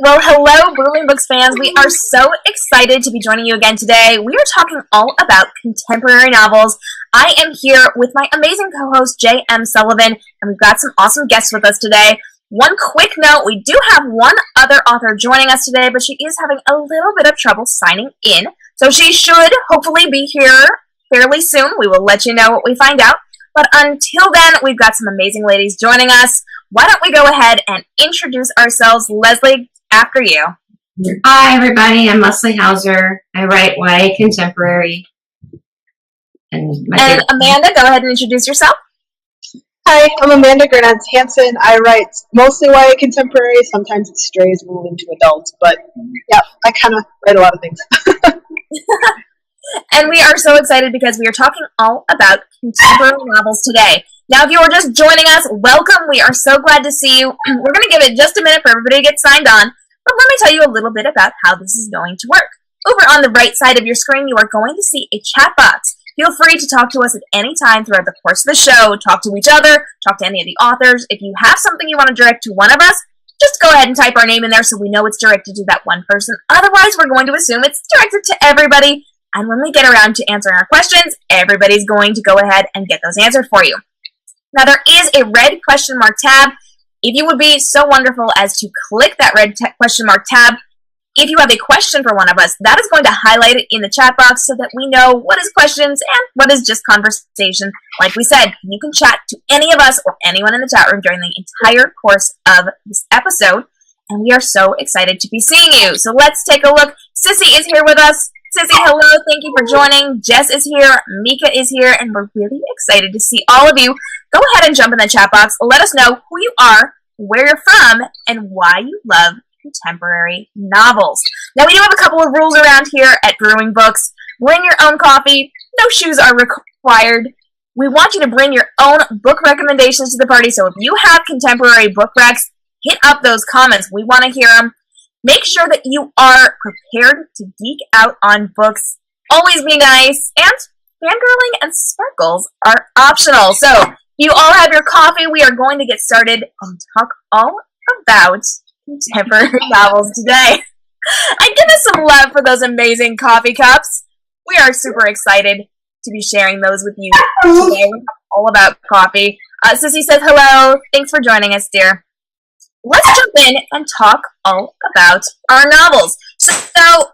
Well, hello, Brewing Books fans. We are so excited to be joining you again today. We are talking all about contemporary novels. I am here with my amazing co-host, J.M. Sullivan, and we've got some awesome guests with us today. One quick note, we do have one other author joining us today, but she is having a little bit of trouble signing in, so she should hopefully be here fairly soon. We will let you know what we find out. But until then, we've got some amazing ladies joining us. Why don't we go ahead and introduce ourselves. Leslie, after you. Hi, everybody. I'm Leslie Hauser. I write YA Contemporary. And Amanda, go ahead and introduce yourself. Hi, I'm Amanda Grenaz Hansen. I write mostly YA Contemporary. Sometimes it strays a little into adults, but yeah, I kind of write a lot of things. And we are so excited because we are talking all about contemporary novels today. Now, if you are just joining us, welcome. We are so glad to see you. We're going to give it just a minute for everybody to get signed on, but let me tell you a little bit about how this is going to work. Over on the right side of your screen, you are going to see a chat box. Feel free to talk to us at any time throughout the course of the show. Talk to each other, talk to any of the authors. If you have something you want to direct to one of us, just go ahead and type our name in there so we know it's directed to that one person. Otherwise, we're going to assume it's directed to everybody. And when we get around to answering our questions, everybody's going to go ahead and get those answered for you. Now, there is a red question mark tab. If you would be so wonderful as to click that red question mark tab, if you have a question for one of us, that is going to highlight it in the chat box so that we know what is questions and what is just conversation. Like we said, you can chat to any of us or anyone in the chat room during the entire course of this episode, and we are so excited to be seeing you. So let's take a look. Sissy is here with us. Sissy, hello. Thank you for joining. Jess is here. Mika is here, and we're really excited to see all of you. Go ahead and jump in the chat box. Let us know who you are, where you're from, and why you love contemporary novels. Now, we do have a couple of rules around here at Brewing Books. Bring your own coffee. No shoes are required. We want you to bring your own book recommendations to the party, so if you have contemporary book recs, hit up those comments. We want to hear them. Make sure that you are prepared to geek out on books. Always be nice, and fangirling and sparkles are optional. So, you all have your coffee. We are going to get started and talk all about contemporary novels today. And give us some love for those amazing coffee cups. We are super excited to be sharing those with you today. All about coffee. Sissy says hello. Thanks for joining us, dear. Let's jump in and talk all about our novels. So,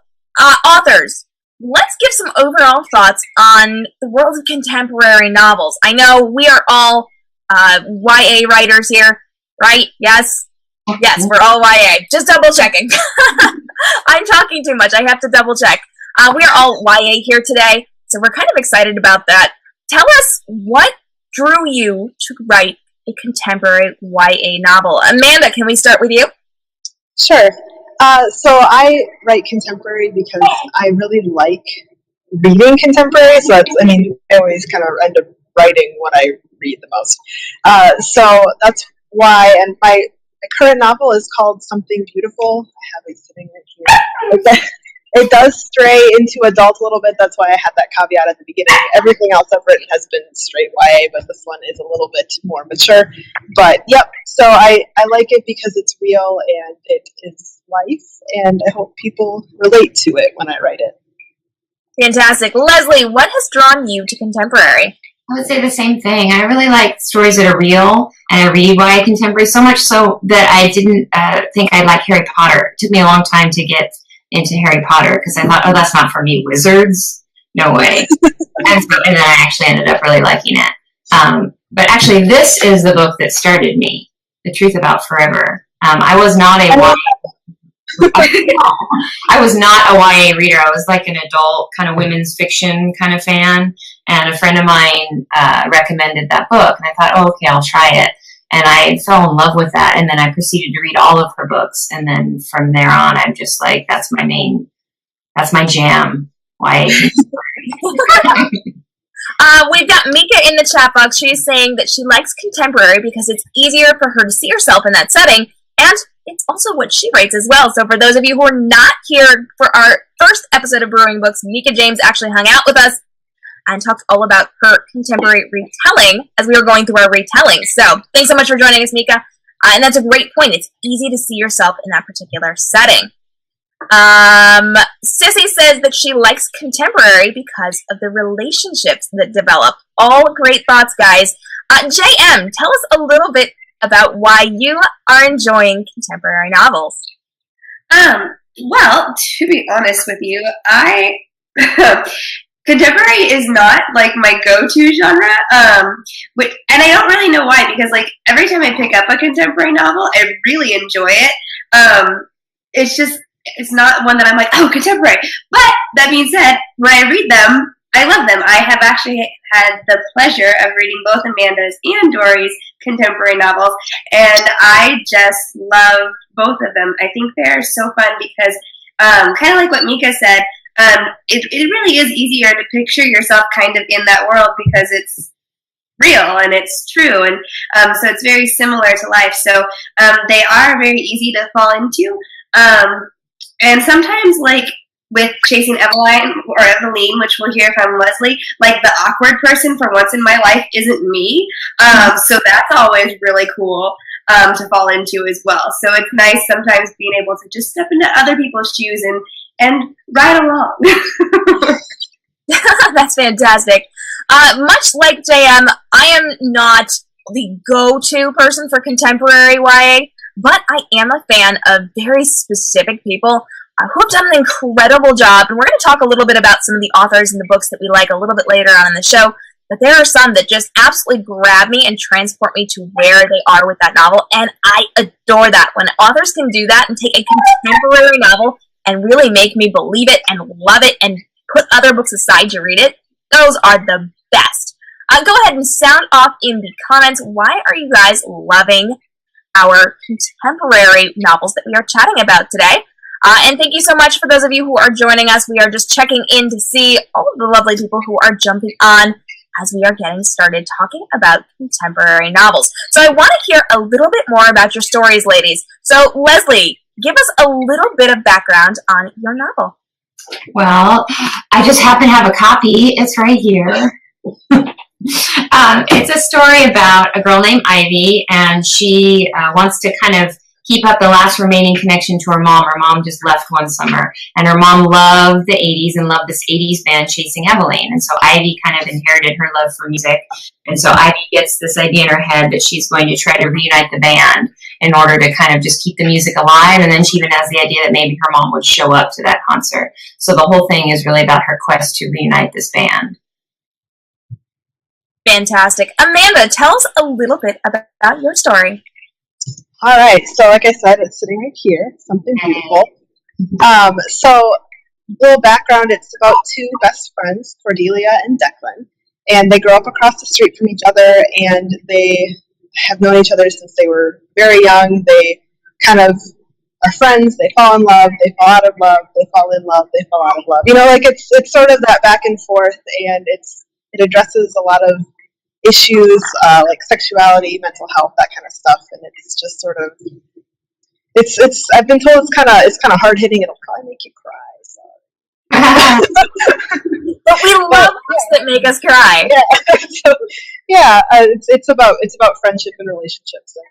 authors, let's give some overall thoughts on the world of contemporary novels. I know we are all YA writers here, right? Yes? Yes, we're all YA. Just double checking. I'm talking too much. I have to double check. We are all YA here today, so we're kind of excited about that. Tell us what drew you to write a contemporary YA novel. Amanda, can we start with you? Sure. So I write contemporary because I really like reading contemporary. So that's, I always kind of end up writing what I read the most. So that's why, and my current novel is called Something Beautiful. I have it sitting right here. It does stray into adult a little bit. That's why I had that caveat at the beginning. Everything else I've written has been straight YA, but this one is a little bit more mature. But yep, so I like it because it's real and it is life, and I hope people relate to it when I write it. Fantastic. Leslie, what has drawn you to contemporary? I would say the same thing. I really like stories that are real, and I read YA Contemporary so much so that I didn't think I'd like Harry Potter. It took me a long time to get into Harry Potter because I thought, oh, that's not for me. Wizards? No way. And then I actually ended up really liking it. But actually, this is the book that started me, The Truth About Forever. I was not a I was not a YA reader. I was like an adult kind of women's fiction kind of fan, and a friend of mine recommended that book, and I thought, oh, okay, I'll try it. And I fell in love with that, and then I proceeded to read all of her books, and then from there on, I'm just like, that's my jam. YA. We've got Mika in the chat box. She's saying that she likes contemporary because it's easier for her to see herself in that setting, and it's also what she writes as well. So for those of you who are not here for our first episode of Brewing Books, Mika James actually hung out with us and talked all about her contemporary retelling as we were going through our retelling. So thanks so much for joining us, Mika. And that's a great point. It's easy to see yourself in that particular setting. Sissy says that she likes contemporary because of the relationships that develop. All great thoughts, guys. J.M., tell us a little bit about why you are enjoying contemporary novels. Well, to be honest with you, contemporary is not like my go-to genre, and I don't really know why, because like every time I pick up a contemporary novel, I really enjoy it. It's not one that I'm like, oh, contemporary. But that being said, when I read them, I love them. I have actually had the pleasure of reading both Amanda's and Dory's contemporary novels, and I just love both of them. I think they're so fun because, kind of like what Mika said, it really is easier to picture yourself kind of in that world because it's real and it's true, and so it's very similar to life. So they are very easy to fall into. And sometimes, like, with Chasing Eveline, or Eveline, which we'll hear from Leslie, like, the awkward person for once in my life isn't me. So that's always really cool to fall into as well. So it's nice sometimes being able to just step into other people's shoes and ride along. That's fantastic. Much like JM, I am not the go-to person for contemporary YA, but I am a fan of very specific people who have done an incredible job. And we're going to talk a little bit about some of the authors and the books that we like a little bit later on in the show. But there are some that just absolutely grab me and transport me to where they are with that novel. And I adore that. When authors can do that and take a contemporary novel and really make me believe it and love it and put other books aside to read it, those are the best. Go ahead and sound off in the comments. Why are you guys loving our contemporary novels that we are chatting about today? And thank you so much for those of you who are joining us. We are just checking in to see all of the lovely people who are jumping on as we are getting started talking about contemporary novels. So I want to hear a little bit more about your stories, ladies. So Leslie, give us a little bit of background on your novel. Well, I just happen to have a copy. It's right here. It's a story about a girl named Ivy, and she wants to kind of keep up the last remaining connection to her mom. Her mom just left one summer, and her mom loved the 80s and loved this 80s band Chasing Eveline. And so Ivy kind of inherited her love for music. And so Ivy gets this idea in her head that she's going to try to reunite the band in order to kind of just keep the music alive. And then she even has the idea that maybe her mom would show up to that concert. So the whole thing is really about her quest to reunite this band. Fantastic. Amanda, tell us a little bit about your story. All right, so like I said, it's sitting right here, something beautiful. So, little background, it's about two best friends, Cordelia and Declan, and they grow up across the street from each other, and they have known each other since they were very young. They kind of are friends, they fall in love, they fall out of love, they fall in love, they fall out of love. You know, like it's sort of that back and forth, and it addresses a lot of issues like sexuality, mental health, that kind of stuff, and it's just sort of I've been told it's kind of hard hitting. It'll probably make you cry. So. But we love books that make us cry. Yeah, so, yeah. It's about friendship and relationships and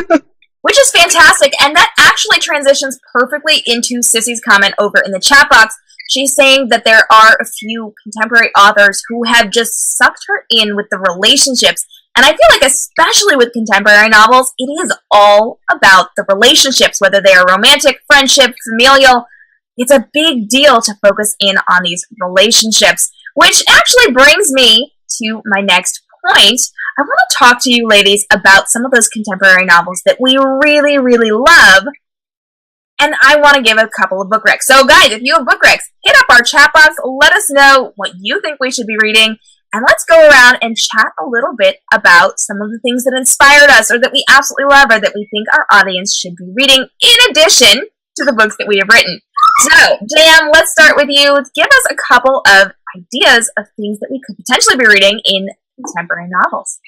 complicatedness. Which is fantastic, and that actually transitions perfectly into Sissy's comment over in the chat box. She's saying that there are a few contemporary authors who have just sucked her in with the relationships. And I feel like especially with contemporary novels, it is all about the relationships, whether they are romantic, friendship, familial. It's a big deal to focus in on these relationships, which actually brings me to my next point. I want to talk to you ladies about some of those contemporary novels that we really, really love. And I want to give a couple of book recs. So guys, if you have book recs, hit up our chat box, let us know what you think we should be reading, and let's go around and chat a little bit about some of the things that inspired us or that we absolutely love or that we think our audience should be reading in addition to the books that we have written. So, JM, let's start with you. Give us a couple of ideas of things that we could potentially be reading in contemporary novels.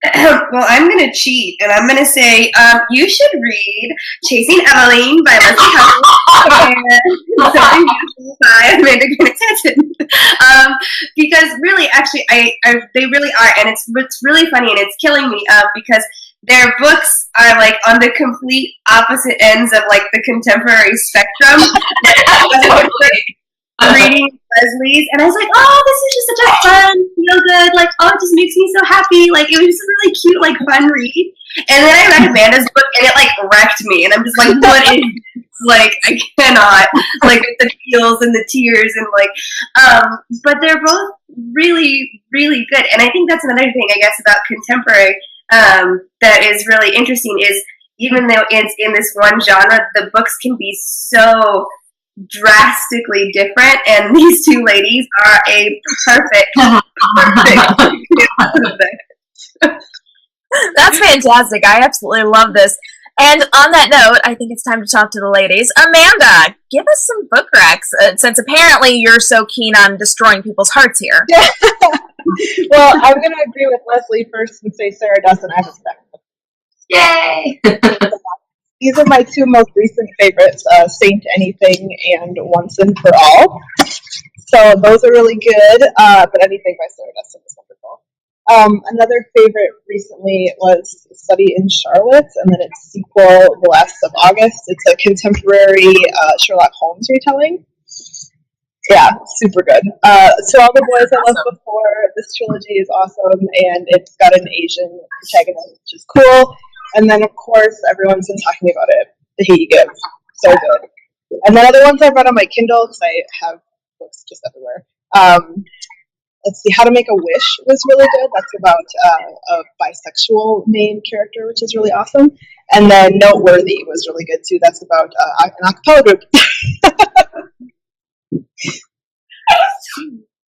Well, I'm going to cheat, and I'm going to say you should read Chasing Eveline by Leslie Hudson and Something Beautiful by Amanda Granatton. Because really, actually, they really are, and it's really funny, and it's killing me because their books are like on the complete opposite ends of like the contemporary spectrum. Reading Leslie's, and I was like, oh, this is just such a fun, feel good, like, oh, it just makes me so happy. Like, it was just a really cute, like, fun read. And then I read Amanda's book, and it like wrecked me. And I'm just like, what is this? Like, I cannot, like, with the feels and the tears and like, but they're both really, really good. And I think that's another thing, I guess, about contemporary that is really interesting is even though it's in this one genre, the books can be so drastically different, and these two ladies are a perfect. That's fantastic. I absolutely love this. And on that note, I think it's time to talk to the ladies. Amanda, give us some book recs, since apparently you're so keen on destroying people's hearts here. Well, I'm going to agree with Leslie first and say Sarah doesn't have a spectrum. Yay! These are my two most recent favorites, Saint Anything and Once and For All. So those are really good, but anything by Sarah Destin is wonderful. Another favorite recently was Study in Charlotte, and then its sequel, The Last of August. It's a contemporary Sherlock Holmes retelling. Yeah, super good. To All the Boys I Loved Before, this trilogy is awesome, and it's got an Asian protagonist, which is cool. And then, of course, everyone's been talking about it, The Hate You Give. So good. And then other ones I've read on my Kindle, because I have books just everywhere. Let's see, How to Make a Wish was really good. That's about a bisexual main character, which is really awesome. And then Noteworthy was really good, too. That's about an a cappella group.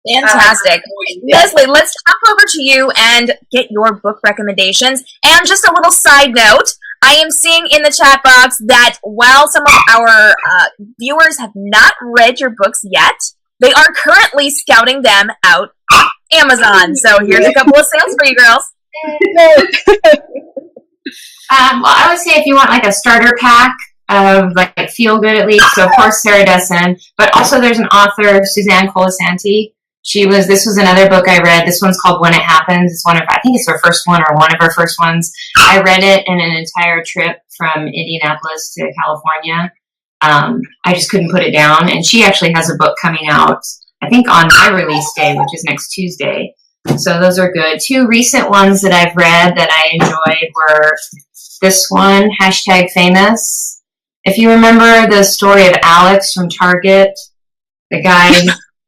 Fantastic. Leslie, let's hop over to you and get your book recommendations. And just a little side note, I am seeing in the chat box that while some of our viewers have not read your books yet, they are currently scouting them out on Amazon. So here's a couple of sales for you girls. Well, I would say if you want like a starter pack of like feel good at least, so of course Sarah Dessin, but also there's an author, Suzanne Colasanti. This was another book I read. This one's called When It Happens. It's I think it's her first one or one of her first ones. I read it in an entire trip from Indianapolis to California. I just couldn't put it down. And she actually has a book coming out, I think on my release day, which is next Tuesday. So those are good. Two recent ones that I've read that I enjoyed were this one, #famous. If you remember the story of Alex from Target, the guy,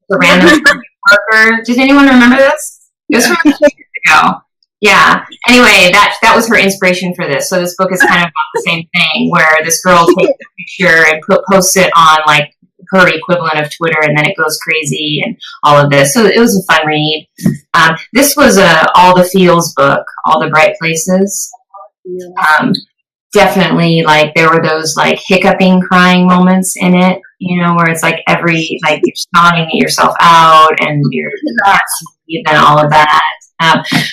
the random Parker. Does anyone remember this? This was from 2 years ago. Yeah. Anyway, that was her inspiration for this. So this book is kind of about the same thing, where this girl takes a picture and posts it on like her equivalent of Twitter, and then it goes crazy and all of this. So it was a fun read. This was all the feels book, All the Bright Places. Definitely, like there were those like hiccuping, crying moments in it. You know, where it's like you're snotting yourself out and you're and all of that.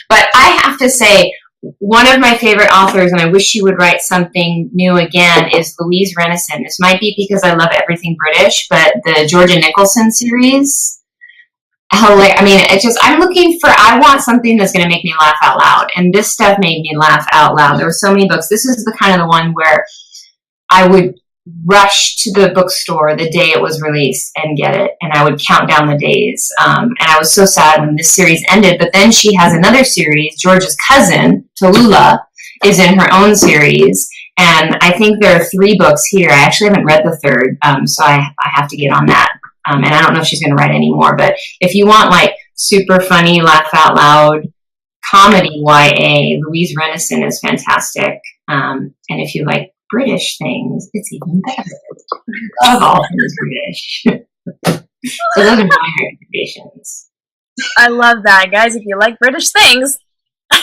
But I have to say, one of my favorite authors, and I wish she would write something new again, is Louise Renison. This might be because I love everything British, but the Georgia Nicholson series, I mean, I want something that's going to make me laugh out loud. And this stuff made me laugh out loud. There were so many books. This is the kind of the one where I would rush to the bookstore the day it was released and get it, and I would count down the days. And I was so sad when this series ended, but then she has another series. George's cousin, Tallulah, is in her own series, and I think there are 3 books here. I actually haven't read the third, so I have to get on that. And I don't know if she's going to write any more, but if you want like super funny, laugh out loud comedy YA, Louise Renison is fantastic. And if you like British things, it's even better. I love all things British. So those are my recommendations. I love that, guys. If you like British things. All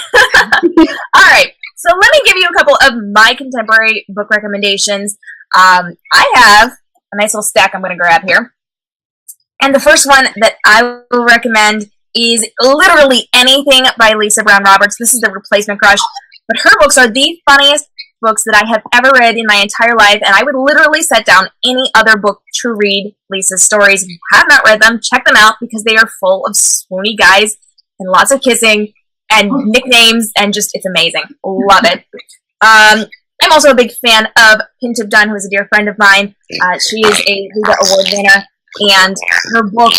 right. So let me give you a couple of my contemporary book recommendations. I have a nice little stack I'm going to grab here. And the first one that I will recommend is literally anything by Lisa Brown Roberts. This is The Replacement Crush. But her books are the funniest books that I have ever read in my entire life, and I would literally set down any other book to read Lisa's stories. If you have not read them, check them out because they are full of swoony guys and lots of kissing and nicknames, and just, it's amazing. Love it. I'm also a big fan of Pinta Dunn, who is a dear friend of mine. She is a Hugo Award winner, and her book,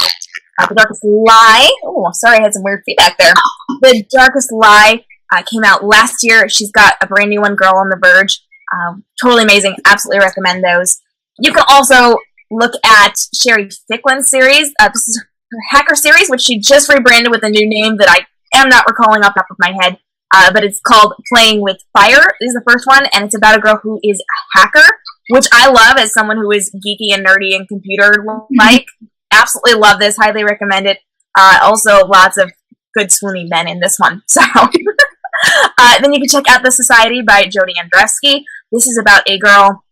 The Darkest Lie, oh, sorry, I had some weird feedback there. The Darkest Lie came out last year. She's got a brand new one, Girl on the Verge. Totally amazing. Absolutely recommend those. You can also look at Sherry Ficklin's series. This is her Hacker series, which she just rebranded with a new name that I am not recalling off the top of my head. But it's called Playing with Fire. This is the first one, and it's about a girl who is a hacker, which I love as someone who is geeky and nerdy and computer-like. Absolutely love this. Highly recommend it. Also, lots of good swoony men in this one. So, then you can check out The Society by Jodi Andreski. This is about a girl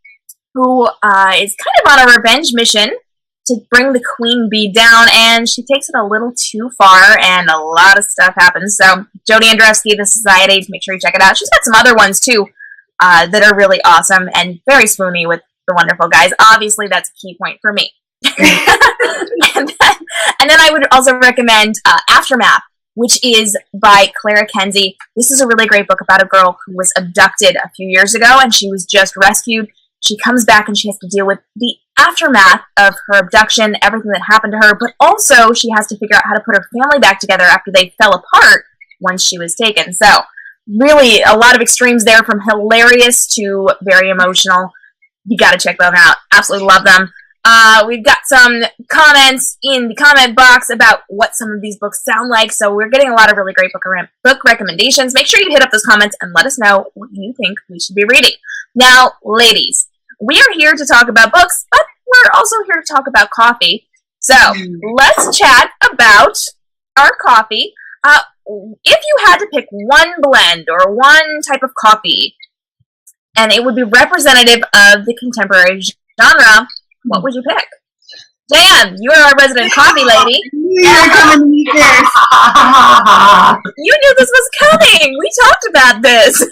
who is kind of on a revenge mission to bring the queen bee down, and she takes it a little too far, and a lot of stuff happens. So, Jodi Andreski, The Society, make sure you check it out. She's got some other ones, too, that are really awesome and very swoony with the wonderful guys. Obviously, that's a key point for me. and then I would also recommend Aftermath, which is by Clara Kenzie. This is a really great book about a girl who was abducted a few years ago, and she was just rescued. She comes back and she has to deal with the aftermath of her abduction, everything that happened to her, but also she has to figure out how to put her family back together after they fell apart once she was taken. So, really, a lot of extremes there, from hilarious to very emotional. You gotta check them out. Absolutely love them. We've got some comments in the comment box about what some of these books sound like, so we're getting a lot of really great book recommendations. Make sure you hit up those comments and let us know what you think we should be reading. Now, ladies, we are here to talk about books, but we're also here to talk about coffee. So, let's chat about our coffee. If you had to pick one blend or one type of coffee, and it would be representative of the contemporary genre, what would you pick? Dan, you are our resident coffee lady. You're coming to meet this. You knew this was coming. We talked about this.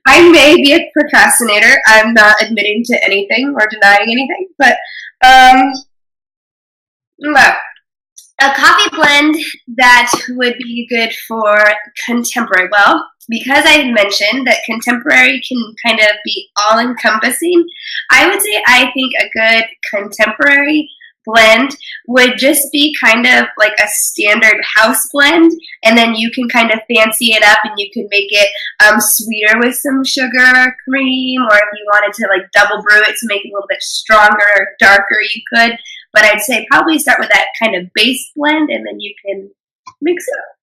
I may be a procrastinator. I'm not admitting to anything or denying anything, but well, a coffee blend that would be good for contemporary. Well, because I mentioned that contemporary can kind of be all-encompassing, I would say I think a good contemporary blend would just be kind of like a standard house blend, and then you can kind of fancy it up and you can make it sweeter with some sugar or cream, or if you wanted to like double brew it to make it a little bit stronger or darker, you could. But I'd say probably start with that kind of base blend, and then you can mix it up.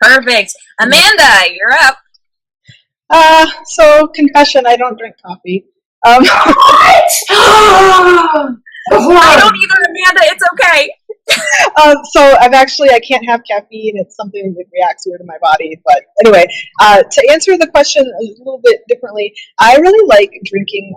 Perfect. Amanda, you're up. So confession, I don't drink coffee. What? I don't either, Amanda. It's okay. So I can't have caffeine. It's something that reacts weird in my body. But anyway, to answer the question a little bit differently, I really like drinking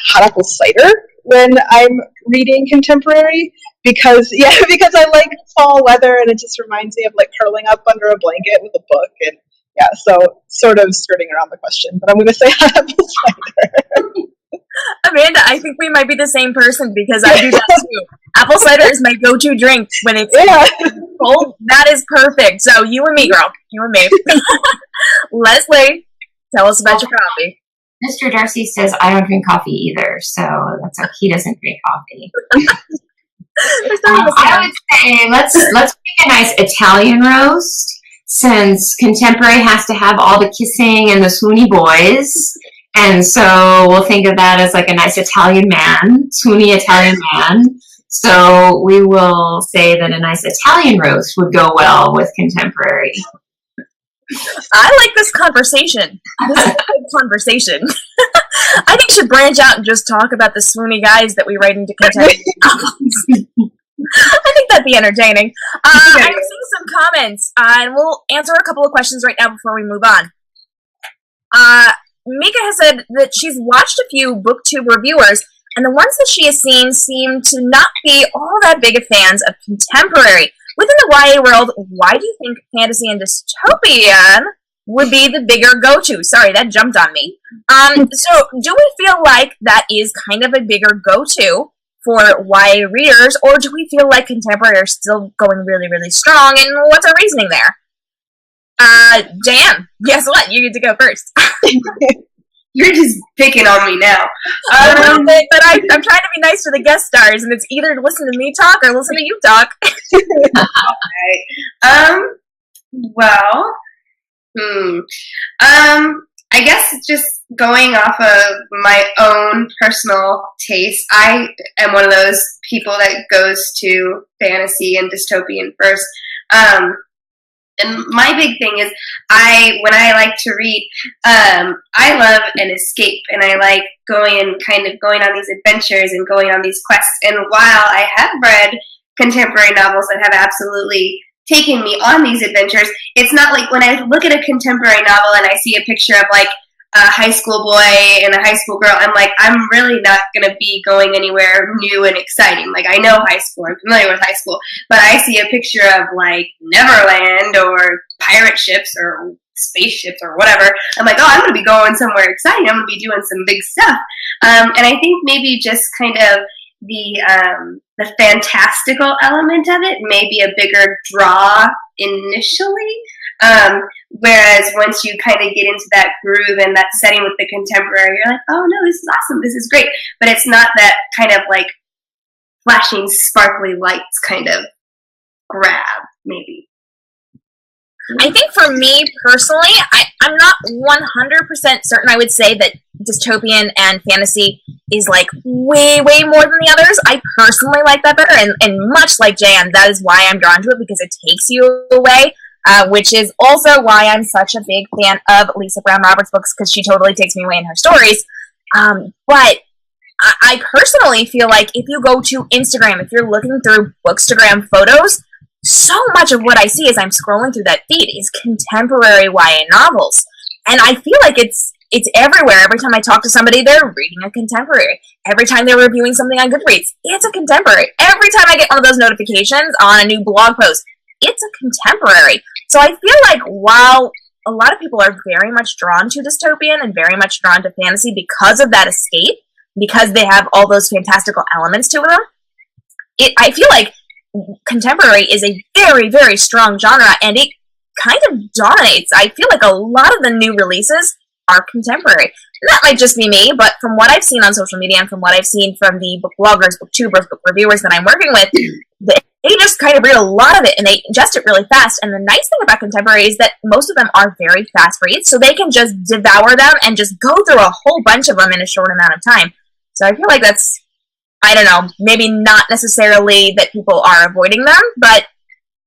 hot apple cider when I'm reading contemporary because I like fall weather, and it just reminds me of like curling up under a blanket with a book. And yeah, so sort of skirting around the question, but I'm going to say hot apple cider. Amanda, I think we might be the same person because I do that too. Apple cider is my go-to drink when it's cold. That is perfect. So you and me, girl. You and me. Leslie, tell us about your coffee. Mr. Darcy says I don't drink coffee either, so that's okay. He doesn't drink coffee. I would say let's make a nice Italian roast, since contemporary has to have all the kissing and the swoony boys. And so we'll think of that as like a nice Italian man, swoony Italian man. So we will say that a nice Italian roast would go well with contemporary. I like this conversation. This is a good conversation. I think we should branch out and just talk about the swoony guys that we write into contemporary novels. I think that'd be entertaining. I'm seeing some comments, and we'll answer a couple of questions right now before we move on. Mika has said that she's watched a few BookTube reviewers, and the ones that she has seen seem to not be all that big of fans of contemporary. Within the YA world, why do you think fantasy and dystopian would be the bigger go-to? Sorry, that jumped on me. So do we feel like that is kind of a bigger go-to for YA readers, or do we feel like contemporary are still going really, really strong, and what's our reasoning there? Jan, guess what? You get to go first. You're just picking on me now. A little bit, but I'm trying to be nice to the guest stars, and it's either listen to me talk or listen to you talk. Okay. Well, I guess just going off of my own personal taste, I am one of those people that goes to fantasy and dystopian first. And my big thing is, when I like to read, I love an escape, and I like going on these adventures and going on these quests. And while I have read contemporary novels that have absolutely taken me on these adventures, it's not like when I look at a contemporary novel and I see a picture of like a high school boy and a high school girl, I'm like, I'm really not going to be going anywhere new and exciting. Like, I know high school, I'm familiar with high school, but I see a picture of like Neverland or pirate ships or spaceships or whatever. I'm like, oh, I'm going to be going somewhere exciting. I'm going to be doing some big stuff. And I think maybe just kind of the fantastical element of it may be a bigger draw initially. Whereas once you kind of get into that groove and that setting with the contemporary, you're like, oh no, this is awesome, this is great. But it's not that kind of like flashing, sparkly lights kind of grab, maybe. I think for me personally, I'm not 100% certain I would say that dystopian and fantasy is like way, way more than the others. I personally like that better, and much like Jan, that is why I'm drawn to it, because it takes you away. Which is also why I'm such a big fan of Lisa Brown Roberts' books, because she totally takes me away in her stories. But I personally feel like if you go to Instagram, if you're looking through Bookstagram photos, so much of what I see as I'm scrolling through that feed is contemporary YA novels. And I feel like it's everywhere. Every time I talk to somebody, they're reading a contemporary. Every time they're reviewing something on Goodreads, it's a contemporary. Every time I get one of those notifications on a new blog post, it's a contemporary. So I feel like while a lot of people are very much drawn to dystopian and very much drawn to fantasy because of that escape, because they have all those fantastical elements to them, I feel like contemporary is a very, very strong genre, and it kind of dominates. I feel like a lot of the new releases are contemporary. And that might just be me, but from what I've seen on social media and from what I've seen from the book bloggers, booktubers, book reviewers that I'm working with, they just kind of read a lot of it and they ingest it really fast. And the nice thing about contemporary is that most of them are very fast reads, so they can just devour them and just go through a whole bunch of them in a short amount of time. So I feel like that's, I don't know, maybe not necessarily that people are avoiding them, but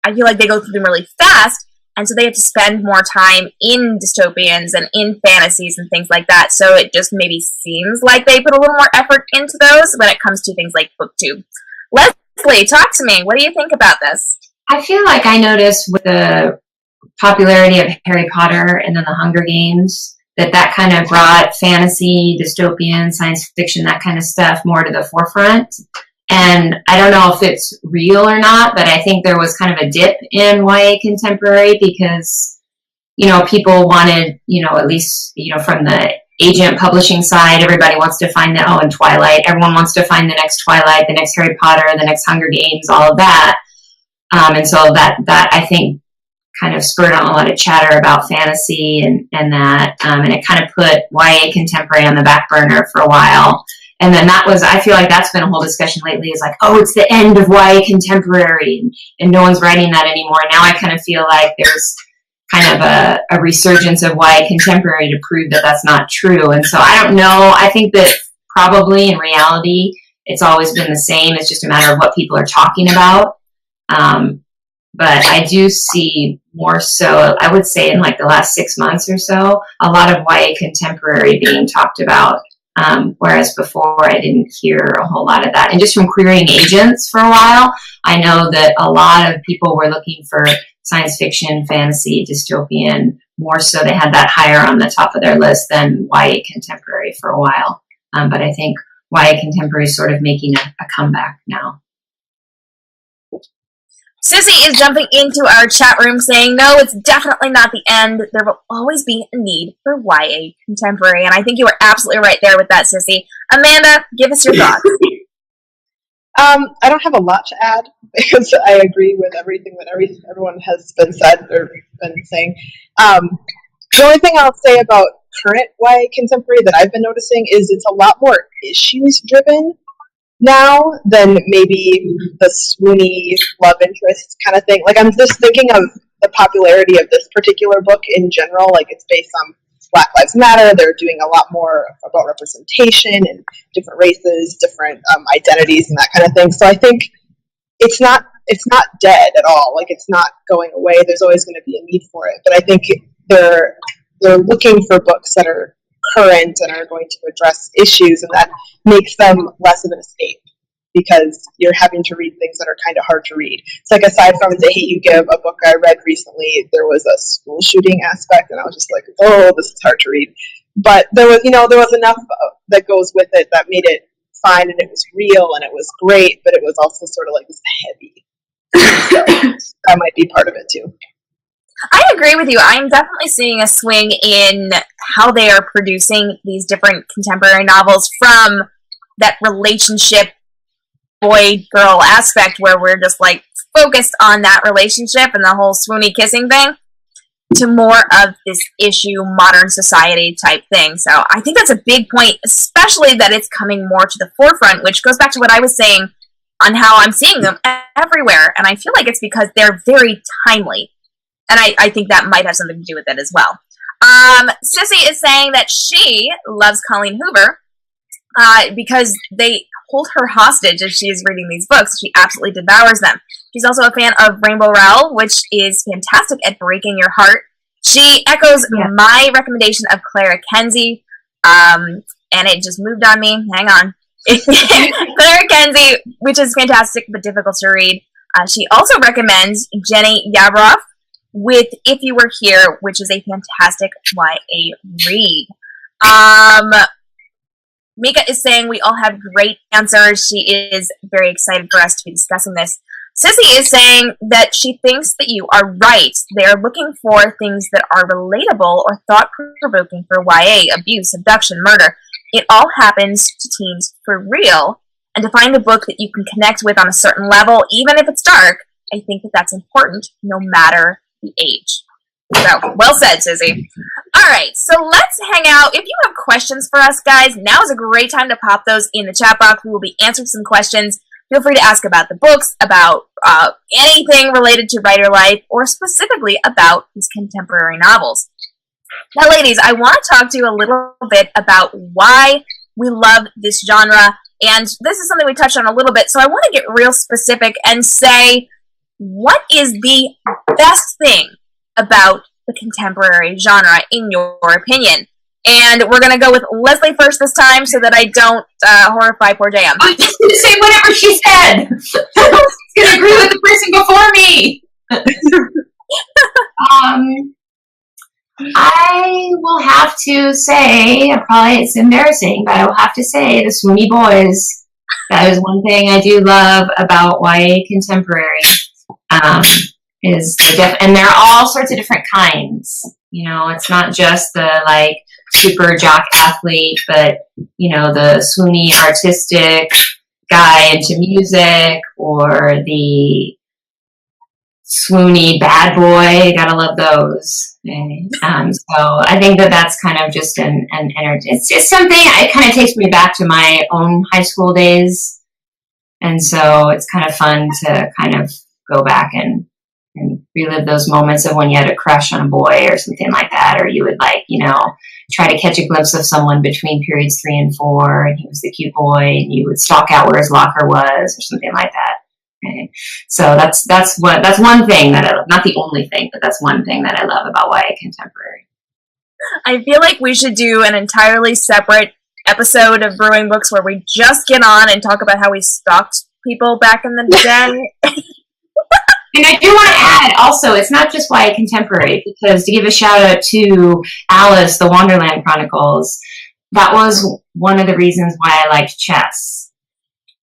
I feel like they go through them really fast, and so they have to spend more time in dystopians and in fantasies and things like that. So it just maybe seems like they put a little more effort into those when it comes to things like BookTube. Leslie, talk to me. What do you think about this? I feel like I noticed with the popularity of Harry Potter and then the Hunger Games that kind of brought fantasy, dystopian, science fiction, that kind of stuff more to the forefront. And I don't know if it's real or not, but I think there was kind of a dip in YA contemporary because, you know, people wanted, you know, at least, you know, from the agent publishing side, everybody wants to find that, in Twilight, everyone wants to find the next Twilight, the next Harry Potter, the next Hunger Games, all of that. And so that I think kind of spurred on a lot of chatter about fantasy and that, and it kind of put YA contemporary on the back burner for a while. And then I feel like that's been a whole discussion lately, is like, oh, it's the end of YA contemporary and no one's writing that anymore. Now I kind of feel like there's kind of a resurgence of YA contemporary to prove that that's not true. And so I don't know. I think that probably in reality, it's always been the same. It's just a matter of what people are talking about. But I do see more so, I would say in like the last 6 months or so, a lot of YA contemporary being talked about. Whereas before I didn't hear a whole lot of that. And just from querying agents for a while, I know that a lot of people were looking for science fiction, fantasy, dystopian, more so they had that higher on the top of their list than YA contemporary for a while. But I think YA contemporary is sort of making a comeback now. Sissy is jumping into our chat room saying, no, it's definitely not the end. There will always be a need for YA contemporary. And I think you were absolutely right there with that, Sissy. Amanda, give us your thoughts. I don't have a lot to add because I agree with everything that everyone has been said or been saying. The only thing I'll say about current YA contemporary that I've been noticing is it's a lot more issues driven now than maybe the swoony love interest kind of thing. Like, I'm just thinking of the popularity of this particular book in general. Like, it's based on Black Lives Matter. They're doing a lot more about representation and different races, different identities, and that kind of thing. So I think it's not dead at all. Like, it's not going away. There's always going to be a need for it. But I think they're looking for books that are current and are going to address issues, and that makes them less of an escape because you're having to read things that are kind of hard to read. It's like, aside from The Hate You Give, a book I read recently, there was a school shooting aspect, and I was just like, oh, this is hard to read. But there was enough that goes with it that made it fine, and it was real, and it was great, but it was also sort of like heavy. So that might be part of it too. I agree with you. I'm definitely seeing a swing in how they are producing these different contemporary novels from that relationship boy-girl aspect where we're just like focused on that relationship and the whole swoony kissing thing to more of this issue, modern society type thing. So I think that's a big point, especially that it's coming more to the forefront, which goes back to what I was saying on how I'm seeing them everywhere. And I feel like it's because they're very timely. And I think that might have something to do with it as well. Sissy is saying that she loves Colleen Hoover because they hold her hostage as she is reading these books. She absolutely devours them. She's also a fan of Rainbow Rowell, which is fantastic at breaking your heart. She echoes my recommendation of Clara Kenzie, and it just moved on me. Hang on. Clara Kenzie, which is fantastic but difficult to read. She also recommends Jenny Yabroff with If You Were Here, which is a fantastic YA read. Mika is saying we all have great answers. She is very excited for us to be discussing this. Sissy is saying that she thinks that you are right. They are looking for things that are relatable or thought-provoking for YA, abuse, abduction, murder. It all happens to teens for real. And to find a book that you can connect with on a certain level, even if it's dark, I think that that's important no matter the age. So, well said, Sissy. Alright, so let's hang out. If you have questions for us, guys, now is a great time to pop those in the chat box. We will be answering some questions. Feel free to ask about the books, about anything related to writer life, or specifically about these contemporary novels. Now, ladies, I want to talk to you a little bit about why we love this genre, and this is something we touched on a little bit, so I want to get real specific and say, what is the best thing about the contemporary genre, in your opinion? And we're going to go with Leslie first this time so that I don't horrify poor JM. I was just going to say whatever she said. I was going to agree with the person before me. I will have to say, probably it's embarrassing, but I will have to say the Swoony Boys. That is one thing I do love about YA contemporary. And there are all sorts of different kinds. You know, it's not just the like super jock athlete, but you know, the swoony artistic guy into music, or the swoony bad boy. Gotta love those. Okay. So I think that that's kind of just an energy. It's something. It kind of takes me back to my own high school days, and so it's kind of fun to kind of go back and relive those moments of when you had a crush on a boy or something like that, or you would like, you know, try to catch a glimpse of someone between periods 3 and 4, and he was the cute boy, and you would stalk out where his locker was or something like that. Okay. So that's one thing that I love. Not the only thing, but that's one thing that I love about YA contemporary. I feel like we should do an entirely separate episode of Brewing Books where we just get on and talk about how we stalked people back in the day. And I do want to add, also, it's not just YA contemporary, because to give a shout out to Alice, the Wonderland Chronicles, that was one of the reasons why I liked chess.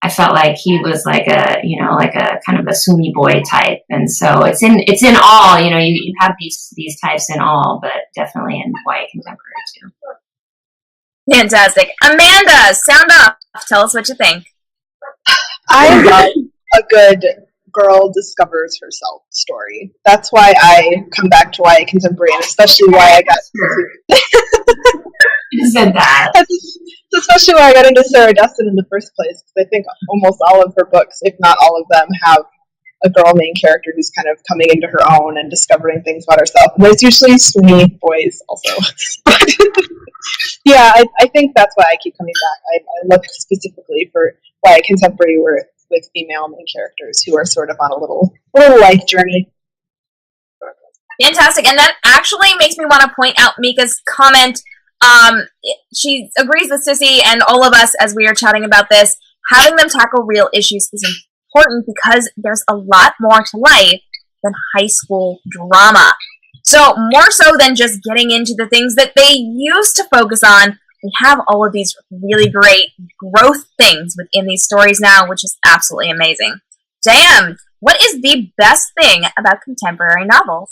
I felt like he was like a, you know, like a kind of a swoony boy type, and so it's in all. You know, you have these types in all, but definitely in YA contemporary too. Fantastic, Amanda, sound off. Tell us what you think. I love a good girl discovers herself story. That's why I come back to YA contemporary, and especially why I got You said that. That's especially why I got into Sarah Destin in the first place, because I think almost all of her books, if not all of them, have a girl main character who's kind of coming into her own and discovering things about herself. And there's usually swingy boys also. Yeah, I think that's why I keep coming back. I look specifically for YA contemporary with female main characters who are sort of on a little life journey. Fantastic, and that actually makes me want to point out Mika's comment. She agrees with Sissy and all of us as we are chatting about this. Having them tackle real issues is important because there's a lot more to life than high school drama. So more so than just getting into the things that they used to focus on, we have all of these really great growth things within these stories now, which is absolutely amazing. J.M., what is the best thing about contemporary novels?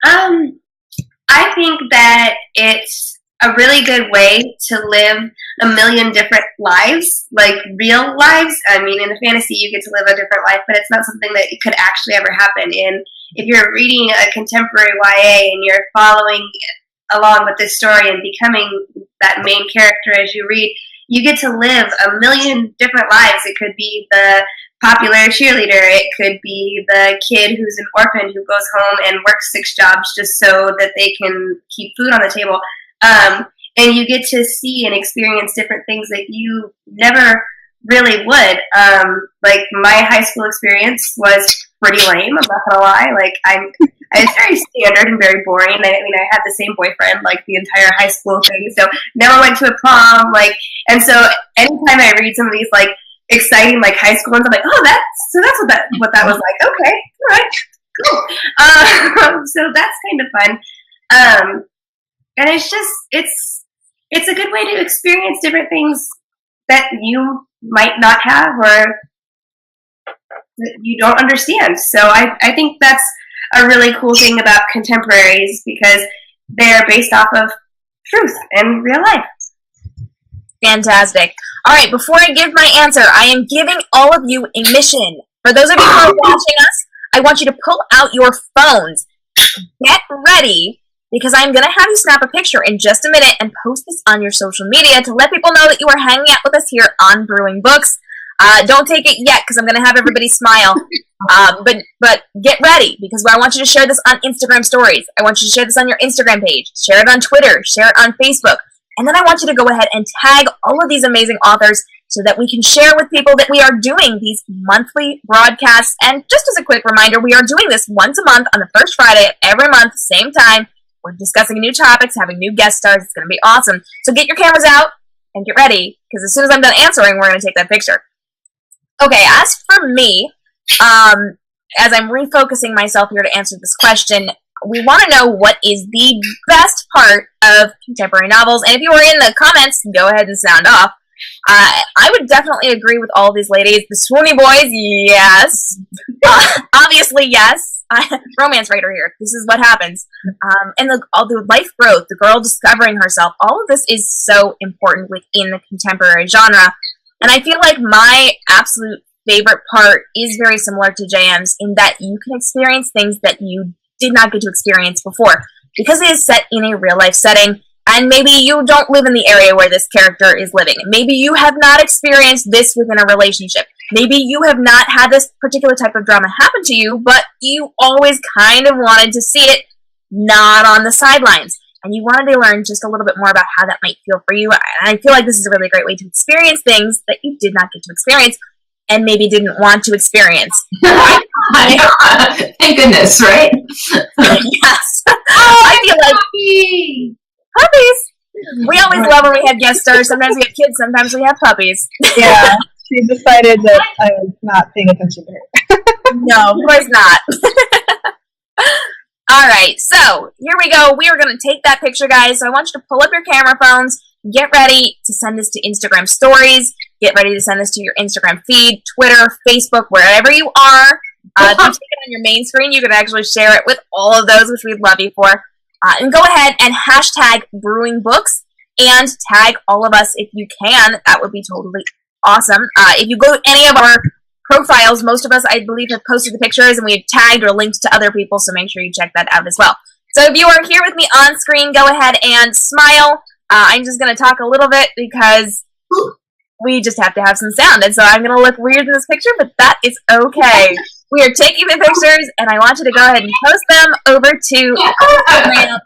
I think that it's a really good way to live a million different lives, like real lives. I mean, in a fantasy, you get to live a different life, but it's not something that could actually ever happen. And if you're reading a contemporary YA and you're following along with this story and becoming that main character as you read, you get to live a million different lives. It could be the popular cheerleader. It could be the kid who's an orphan who goes home and works 6 jobs just so that they can keep food on the table. And you get to see and experience different things that you never really would. Like my high school experience was pretty lame. I'm not gonna lie. Like I was very standard and very boring. I mean, I had the same boyfriend like the entire high school thing. So never went to a prom. And so anytime I read some of these like exciting like high school ones, I'm like, oh, that's what that was like. Okay, all right, cool. So that's kind of fun. And it's just it's a good way to experience different things that you might not have or that you don't understand. So I think that's a really cool thing about contemporaries because they're based off of truth and real life. Fantastic. All right, before I give my answer, I am giving all of you a mission. For those of you who are watching us, I want you to pull out your phones. Get ready, because I'm going to have you snap a picture in just a minute and post this on your social media to let people know that you are hanging out with us here on Brewing Books. Don't take it yet, because I'm going to have everybody smile. But get ready, because I want you to share this on Instagram stories. I want you to share this on your Instagram page. Share it on Twitter. Share it on Facebook. And then I want you to go ahead and tag all of these amazing authors so that we can share with people that we are doing these monthly broadcasts. And just as a quick reminder, we are doing this once a month on the first Friday of every month, same time. We're discussing new topics, having new guest stars. It's going to be awesome. So get your cameras out and get ready, because as soon as I'm done answering, we're going to take that picture. Okay, as for me, as I'm refocusing myself here to answer this question, we want to know what is the best part of contemporary novels. And if you are in the comments, go ahead and sound off. I would definitely agree with all these ladies. The swoony boys, yes. Obviously, yes. Romance writer here. This is what happens. And all the life growth, the girl discovering herself, all of this is so important within the contemporary genre. And I feel like my absolute favorite part is very similar to JM's in that you can experience things that you did not get to experience before, because it is set in a real life setting, and maybe you don't live in the area where this character is living. Maybe you have not experienced this within a relationship. Maybe you have not had this particular type of drama happen to you, but you always kind of wanted to see it not on the sidelines, and you wanted to learn just a little bit more about how that might feel for you. And I feel like this is a really great way to experience things that you did not get to experience and maybe didn't want to experience. Thank goodness, right? Yes. I feel like puppies. We always love when we have guest stars. Sometimes we have kids, sometimes we have puppies. Yeah, she decided that I was not paying attention to her. No, of course not. All right, so here we go. We are going to take that picture, guys. So I want you to pull up your camera phones. Get ready to send this to Instagram stories. Get ready to send this to your Instagram feed, Twitter, Facebook, wherever you are. If you take it on your main screen, you can actually share it with all of those, which we'd love you for. And go ahead and hashtag Brewing Books and tag all of us if you can. That would be totally awesome. If you go to any of our profiles, most of us, I believe, have posted the pictures, and we've tagged or linked to other people, so make sure you check that out as well. So if you are here with me on screen, go ahead and smile. I'm just going to talk a little bit because we just have to have some sound, and so I'm going to look weird in this picture, but that is okay. We are taking the pictures, and I want you to go ahead and post them over to Instagram,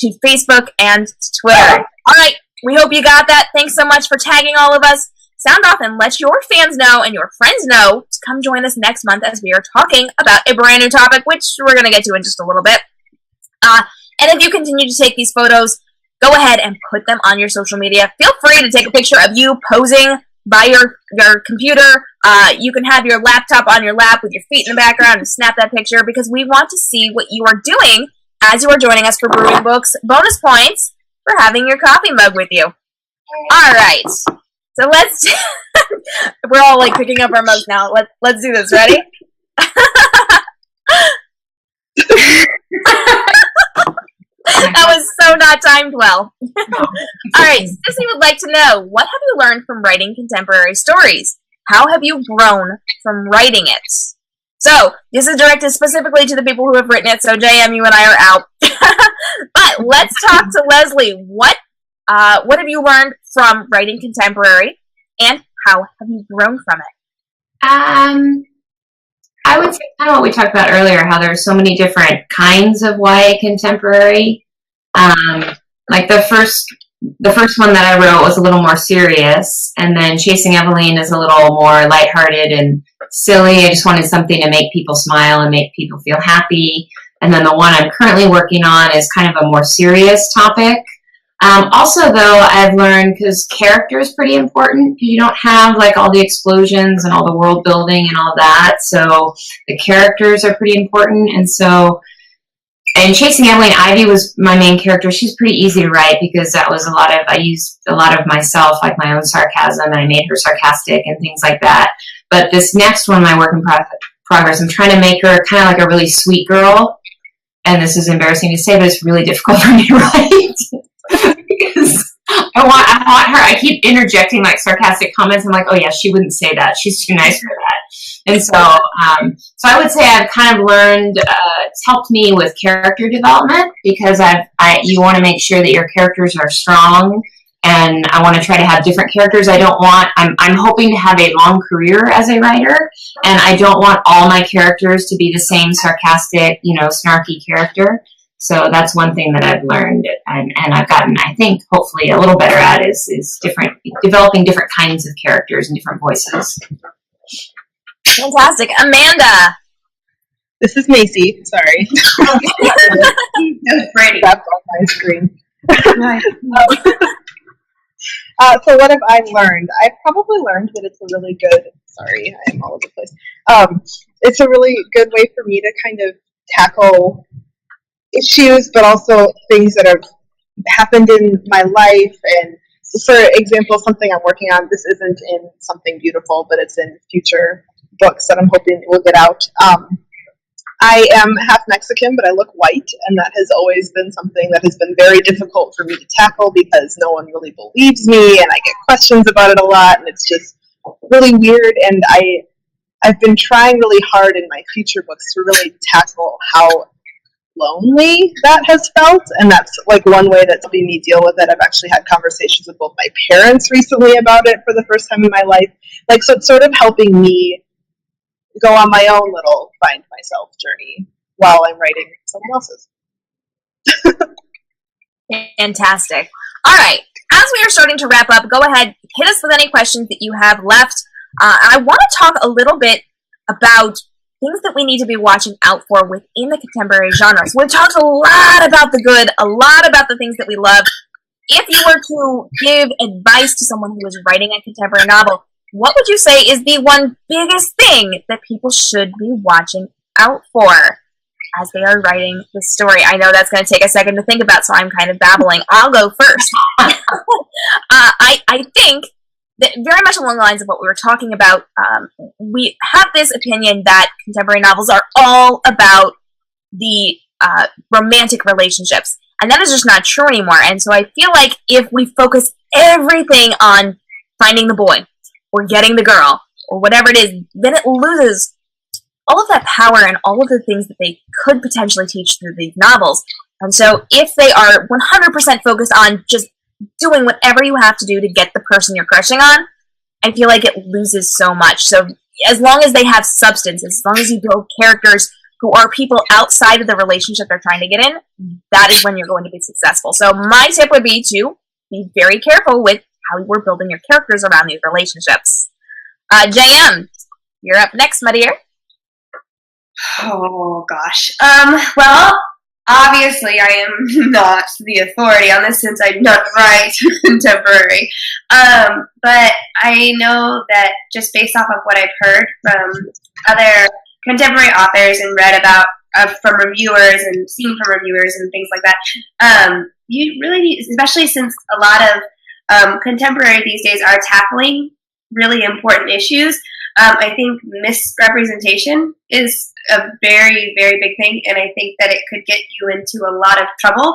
to Facebook, and Twitter. All right, we hope you got that. Thanks so much for tagging all of us. Sound off and let your fans know and your friends know to come join us next month as we are talking about a brand new topic, which we're going to get to in just a little bit. And if you continue to take these photos, go ahead and put them on your social media. Feel free to take a picture of you posing by your computer. You can have your laptop on your lap with your feet in the background and snap that picture because we want to see what you are doing as you are joining us for Brewing Books. Bonus points for having your coffee mug with you. All right. So let's, we're all like picking up our mugs now. Let's do this. Ready? That was so not timed well. All right, Sissy would like to know, what have you learned from writing contemporary stories? How have you grown from writing it? So, this is directed specifically to the people who have written it, so JM, you and I are out. But let's talk to Leslie. What have you learned from writing contemporary, and how have you grown from it? I would say kind of what we talked about earlier, how there's so many different kinds of YA contemporary. Like the first one that I wrote was a little more serious, and then Chasing Eveline is a little more lighthearted and silly. I just wanted something to make people smile and make people feel happy. And then the one I'm currently working on is kind of a more serious topic. Also, though, I've learned, because character is pretty important, because you don't have like all the explosions and all the world building and all that, so the characters are pretty important. And so, in Chasing Eveline, Ivy was my main character. She's pretty easy to write because I used a lot of myself, like my own sarcasm, and I made her sarcastic and things like that. But this next one, my work in progress, I'm trying to make her kind of like a really sweet girl. And this is embarrassing to say, but it's really difficult for me to write. Because I want her. I keep interjecting like sarcastic comments. I'm like, oh yeah, she wouldn't say that. She's too nice for that. And so, so I would say I've kind of learned. It's helped me with character development because you want to make sure that your characters are strong, and I want to try to have different characters. I'm hoping to have a long career as a writer, and I don't want all my characters to be the same sarcastic, snarky character. So that's one thing that I've learned and I've gotten, I think, hopefully a little better at is developing different kinds of characters and different voices. Fantastic. Amanda. This is Macy. Sorry. That was Brady. That's on my screen. So what have I learned? I've probably learned that it's a really good, sorry, I am all over the place. It's a really good way for me to kind of tackle issues, but also things that have happened in my life. And for example, something I'm working on, this isn't in Something Beautiful, but it's in future books that I'm hoping will get out. I am half Mexican, but I look white, and that has always been something that has been very difficult for me to tackle because no one really believes me, and I get questions about it a lot, and it's just really weird. And I've been trying really hard in my future books to really tackle how lonely that has felt, and that's like one way that's helping me deal with it. I've actually had conversations with both my parents recently about it for the first time in my life. So it's sort of helping me go on my own little find myself journey while I'm writing someone else's. Fantastic. All right. As we are starting to wrap up, go ahead, hit us with any questions that you have left. I want to talk a little bit about things that we need to be watching out for within the contemporary genre. So we've talked a lot about the good, a lot about the things that we love. If you were to give advice to someone who is writing a contemporary novel, what would you say is the one biggest thing that people should be watching out for as they are writing the story? I know that's going to take a second to think about, so I'm kind of babbling. I'll go first. I think that very much along the lines of what we were talking about, we have this opinion that contemporary novels are all about the romantic relationships. And that is just not true anymore. And so I feel like if we focus everything on finding the boy, or getting the girl or whatever it is, then it loses all of that power and all of the things that they could potentially teach through these novels. And so if they are 100% focused on just doing whatever you have to do to get the person you're crushing on, I feel like it loses so much. So as long as they have substance, as long as you build characters who are people outside of the relationship they're trying to get in, that is when you're going to be successful. So my tip would be to be very careful with how you're building your characters around these relationships. JM, you're up next, my dear. Oh, gosh. Well, obviously I am not the authority on this since I do not write contemporary. But I know that just based off of what I've heard from other contemporary authors and read about from reviewers and seen from reviewers and things like that, you really need, especially since a lot of contemporary these days are tackling really important issues, I think misrepresentation is a very, very big thing, and I think that it could get you into a lot of trouble,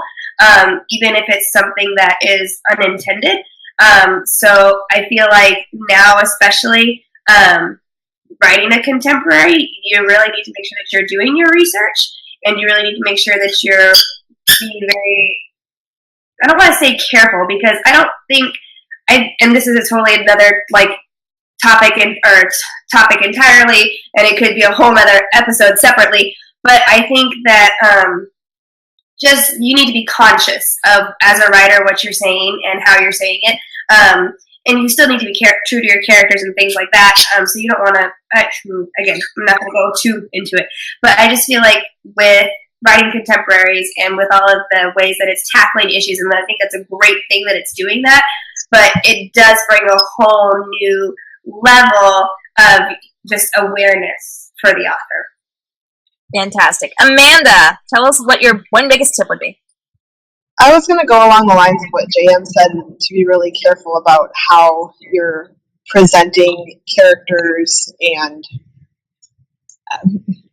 even if it's something that is unintended. So I feel like now, especially writing a contemporary, you really need to make sure that you're doing your research, and you really need to make sure that you're being very, I don't want to say careful, because I don't think, and this is a totally another, like, topic entirely, and it could be a whole other episode separately, but I think that just you need to be conscious of, as a writer, what you're saying and how you're saying it, and you still need to be true to your characters and things like that, so you don't want to, again, I'm not going to go too into it, but I just feel like with writing contemporaries and with all of the ways that it's tackling issues, and I think that's a great thing that it's doing that, but it does bring a whole new level of just awareness for the author. Fantastic. Amanda, tell us what your one biggest tip would be. I was going to go along the lines of what JM said, to be really careful about how you're presenting characters and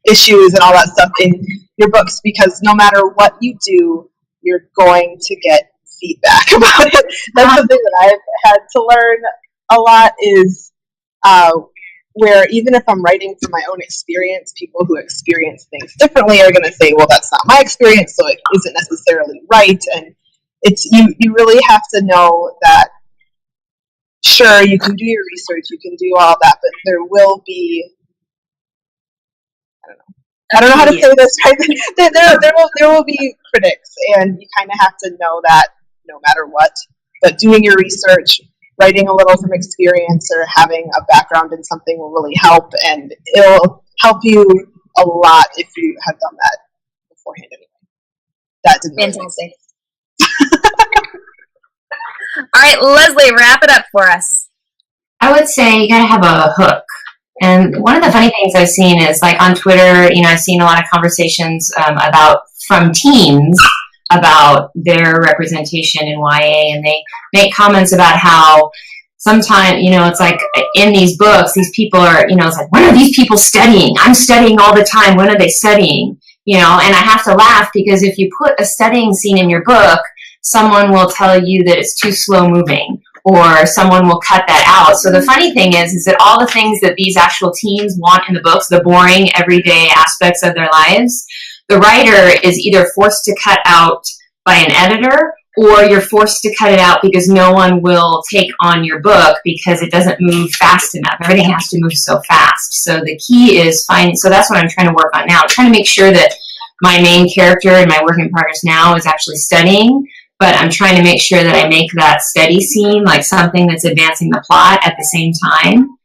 issues and all that stuff in your books, because no matter what you do, you're going to get feedback about it. That's something that I've had to learn a lot, is where even if I'm writing from my own experience, people who experience things differently are going to say, well, that's not my experience, so it isn't necessarily right. And it's you really have to know that, sure, you can do your research, you can do all that, but there will be, I don't know how to say this, right? there will be critics, and you kind of have to know that no matter what. But doing your research, writing a little from experience, or having a background in something will really help, and it'll help you a lot if you have done that beforehand anyway. That didn't fantastic. All right, Leslie, wrap it up for us. I would say you gotta have a hook. And one of the funny things I've seen is, like, on Twitter, I've seen a lot of conversations from teens about their representation in YA, and they make comments about how sometimes, it's like in these books, these people are, it's like, when are these people studying? I'm studying all the time. When are they studying? And I have to laugh, because if you put a studying scene in your book, someone will tell you that it's too slow moving, or someone will cut that out. So the funny thing is that all the things that these actual teens want in the books, the boring, everyday aspects of their lives, the writer is either forced to cut out by an editor, or you're forced to cut it out because no one will take on your book because it doesn't move fast enough. Everything has to move so fast. So the key is so that's what I'm trying to work on now. I'm trying to make sure that my main character in my work in progress now is actually studying, but I'm trying to make sure that I make that study scene like something that's advancing the plot at the same time.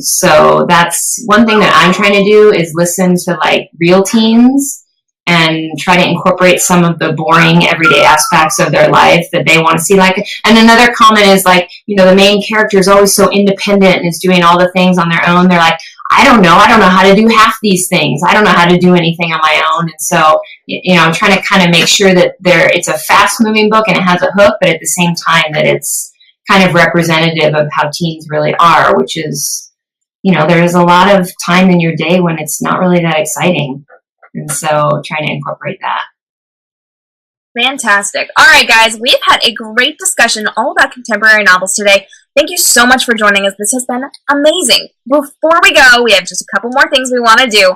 So that's one thing that I'm trying to do, is listen to like real teens and try to incorporate some of the boring everyday aspects of their life that they want to see. Like, and another comment is like, the main character is always so independent and is doing all the things on their own. They're like, I don't know how to do half these things. I don't know how to do anything on my own. And so, I'm trying to kind of make sure that it's a fast moving book and it has a hook, but at the same time that it's kind of representative of how teens really are, which is, there is a lot of time in your day when it's not really that exciting. And so trying to incorporate that. Fantastic. All right, guys, we've had a great discussion all about contemporary novels today. Thank you so much for joining us. This has been amazing. Before we go, we have just a couple more things we want to do.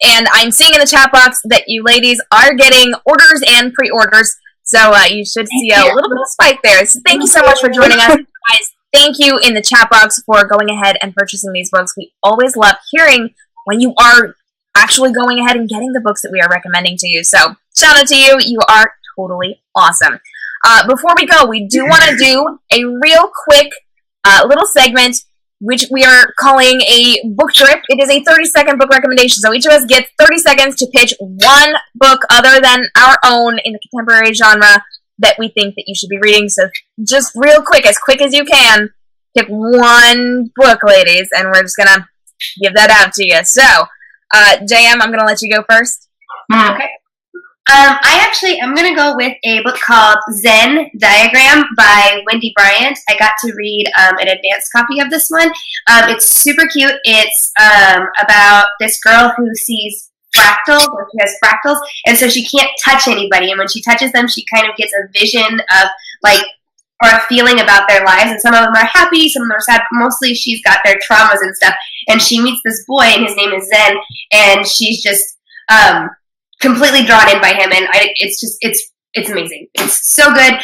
And I'm seeing in the chat box that you ladies are getting orders and pre-orders. So you should see a little bit of spike there. So thank you so much for joining us. Guys, thank you in the chat box for going ahead and purchasing these books. We always love hearing when you are actually going ahead and getting the books that we are recommending to you. So shout out to you. You are totally awesome. Before we go, we do want to do a real quick little segment, which we are calling a book trip. It is a 30-second book recommendation. So each of us gets 30 seconds to pitch one book other than our own in the contemporary genre that we think that you should be reading. So just real quick as you can, pick one book, ladies, and we're just going to give that out to you. So, JM, I'm going to let you go first. Okay. I'm going to go with a book called Zen Diagram by Wendy Bryant. I got to read an advanced copy of this one. It's super cute. It's about this girl who sees fractals, or she has fractals, and so she can't touch anybody. And when she touches them, she kind of gets a vision of, or a feeling about their lives. And some of them are happy, some of them are sad. Mostly she's got their traumas and stuff. And she meets this boy, and his name is Zen, and she's just completely drawn in by him, and it's amazing. It's so good.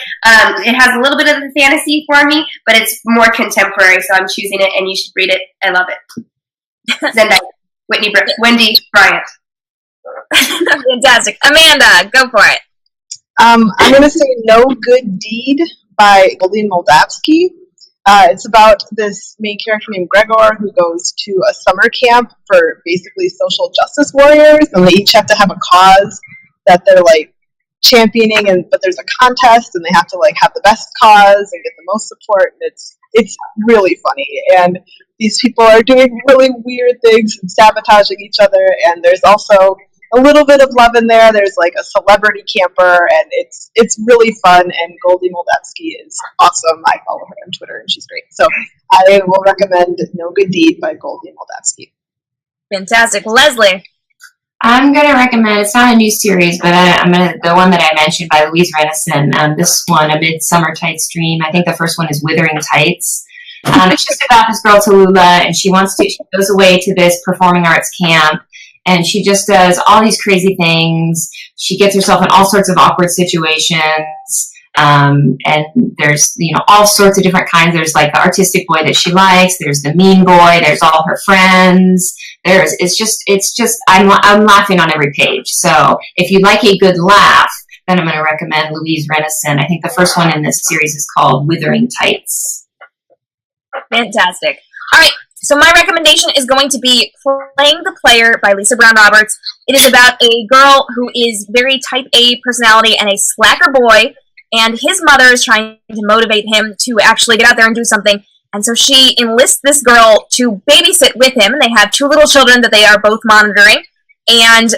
It has a little bit of the fantasy for me, but it's more contemporary, so I'm choosing it, and you should read it. I love it. Zendaya, Wendy Bryant. Fantastic. Amanda, go for it. I'm going to say No Good Deed by Goldie Moldavsky. It's about this main character named Gregor who goes to a summer camp for basically social justice warriors, and they each have to have a cause that they're championing, but there's a contest, and they have to have the best cause and get the most support, and it's really funny. And these people are doing really weird things and sabotaging each other, and there's also a little bit of love in there. There's a celebrity camper, and it's really fun, and Goldie Moldavsky is awesome. I follow her on Twitter, and she's great. So I will recommend No Good Deed by Goldie Moldavsky. Fantastic. Leslie? I'm going to recommend, it's not a new series, but the one that I mentioned by Louise Renison, this one, A Midsummer Tights Dream. I think the first one is Withering Tights. It's just about this girl, Tallulah, and she goes away to this performing arts camp, and she just does all these crazy things. She gets herself in all sorts of awkward situations. And there's, all sorts of different kinds. There's the artistic boy that she likes. There's the mean boy. There's all her friends. It's just, I'm laughing on every page. So if you like a good laugh, then I'm going to recommend Louise Renison. I think the first one in this series is called Withering Tights. Fantastic. All right. So my recommendation is going to be Playing the Player by Lisa Brown Roberts. It is about a girl who is very type A personality and a slacker boy, and his mother is trying to motivate him to actually get out there and do something. And so she enlists this girl to babysit with him, and they have two little children that they are both monitoring. And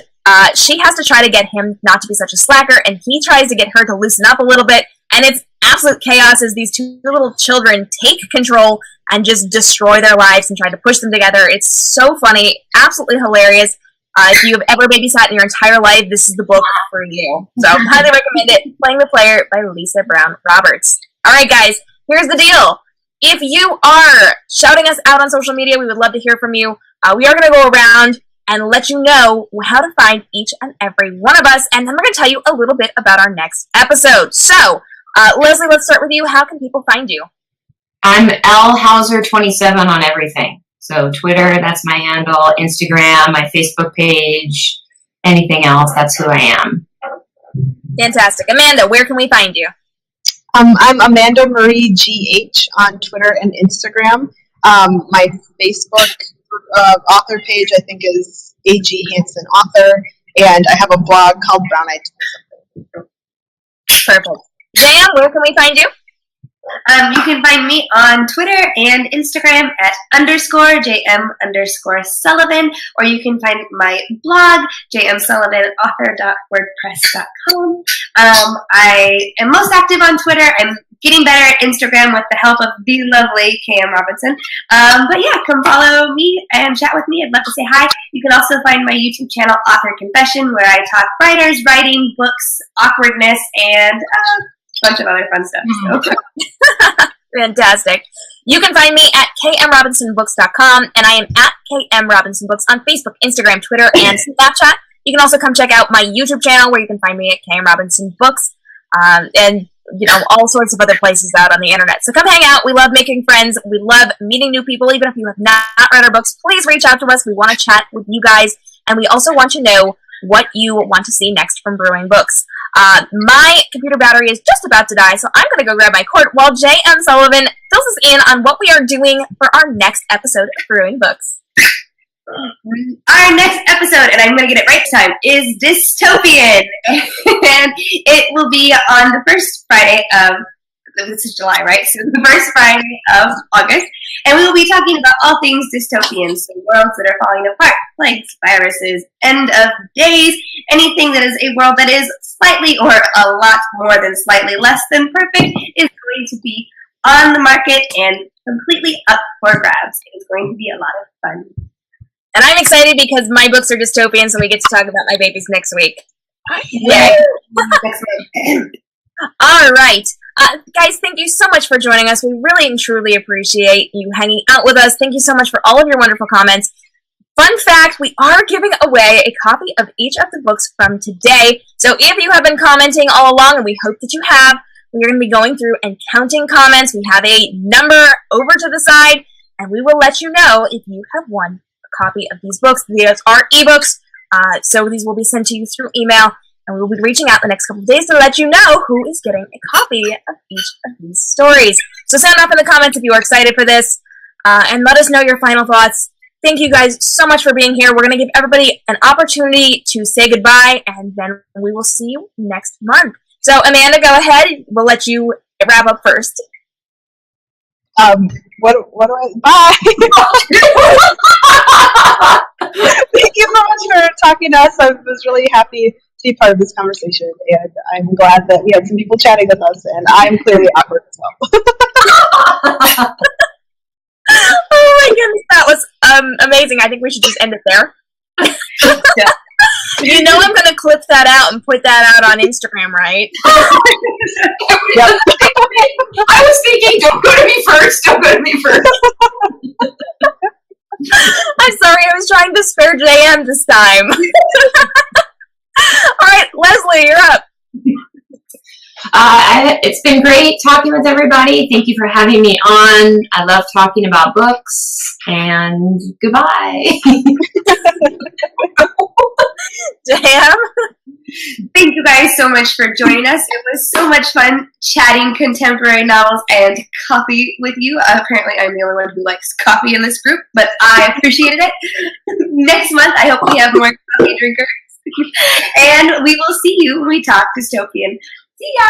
she has to try to get him not to be such a slacker, and he tries to get her to loosen up a little bit. And it's absolute chaos as these two little children take control and just destroy their lives and try to push them together. It's so funny, absolutely hilarious. If you have ever babysat in your entire life, this is the book for you. So highly recommend it. Playing the Player by Lisa Brown Roberts. All right, guys, here's the deal. If you are shouting us out on social media, we would love to hear from you. We are going to go around and let you know how to find each and every one of us, and then we're going to tell you a little bit about our next episode. So, Leslie, let's start with you. How can people find you? I'm lhauser27 on everything. So Twitter, that's my handle. Instagram, my Facebook page, anything else, that's who I am. Fantastic. Amanda, where can we find you? I'm Amanda Marie GH on Twitter and Instagram. My Facebook author page, I think, is A.G. Hansen Author, and I have a blog called Brown Eyed Something. Perfect. Jan, where can we find you? You can find me on Twitter and Instagram at _JM_Sullivan, or you can find my blog, jmsullivanauthor.wordpress.com. I am most active on Twitter. I'm getting better at Instagram with the help of the lovely K.M. Robinson. But yeah, come follow me and chat with me. I'd love to say hi. You can also find my YouTube channel, Author Confession, where I talk writers, writing, books, awkwardness, and a bunch of other fun stuff. So. Fantastic. You can find me at k.m.robinsonbooks.com, and I am at k.m.robinsonbooks on Facebook, Instagram, Twitter, and Snapchat. You can also come check out my YouTube channel, where you can find me at k.m.robinsonbooks, and all sorts of other places out on the internet. So come hang out. We love making friends. We love meeting new people. Even if you have not read our books, please reach out to us. We want to chat with you guys, and we also want to know what you want to see next from Brewing Books. My computer battery is just about to die, so I'm going to go grab my cord while J.M. Sullivan fills us in on what we are doing for our next episode of Brewing Books. Our next episode, and I'm going to get it right this time, is Dystopian. And it will be on the first Friday of, this is July, right? So the first Friday of August. And we will be talking about all things dystopian, so worlds that are falling apart, plagues, viruses, end of days, anything that is a world that is slightly or a lot more than slightly less than perfect is going to be on the market and completely up for grabs. It is going to be a lot of fun. And I'm excited because my books are dystopian, so we get to talk about my babies next week. Yay! All right. Guys, thank you so much for joining us. We really and truly appreciate you hanging out with us. Thank you so much for all of your wonderful comments. Fun fact, we are giving away a copy of each of the books from today. So if you have been commenting all along, and we hope that you have, we're going to be going through and counting comments. We have a number over to the side, and we will let you know if you have won copy of these books. These are ebooks, so these will be sent to you through email, and we will be reaching out the next couple of days to let you know who is getting a copy of each of these stories. So sound off in the comments if you are excited for this, and let us know your final thoughts. Thank you guys so much for being here. We're going to give everybody an opportunity to say goodbye, and then we will see you next month. So Amanda, go ahead. We'll let you wrap up first. What do I, bye! Thank you so much for talking to us. I was really happy to be part of this conversation, and I'm glad that we had some people chatting with us, and I'm clearly awkward as well. Oh my goodness, that was amazing. I think we should just end it there. Yeah. You know I'm going to clip that out and put that out on Instagram, right? Yep. I was thinking, don't go to me first. Don't go to me first. I'm sorry, I was trying to spare JM this time. All right, Leslie, you're up. It's been great talking with everybody. Thank you for having me on. I love talking about books, and goodbye. JM? Thank you guys so much for joining us. It was so much fun chatting contemporary novels and coffee with you. Apparently, I'm the only one who likes coffee in this group, but I appreciated it. Next month, I hope we have more coffee drinkers. And we will see you when we talk dystopian. See ya!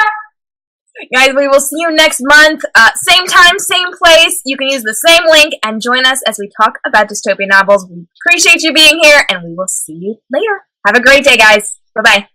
Guys, we will see you next month. Same time, same place. You can use the same link and join us as we talk about dystopian novels. We appreciate you being here, and we will see you later. Have a great day, guys. Bye-bye.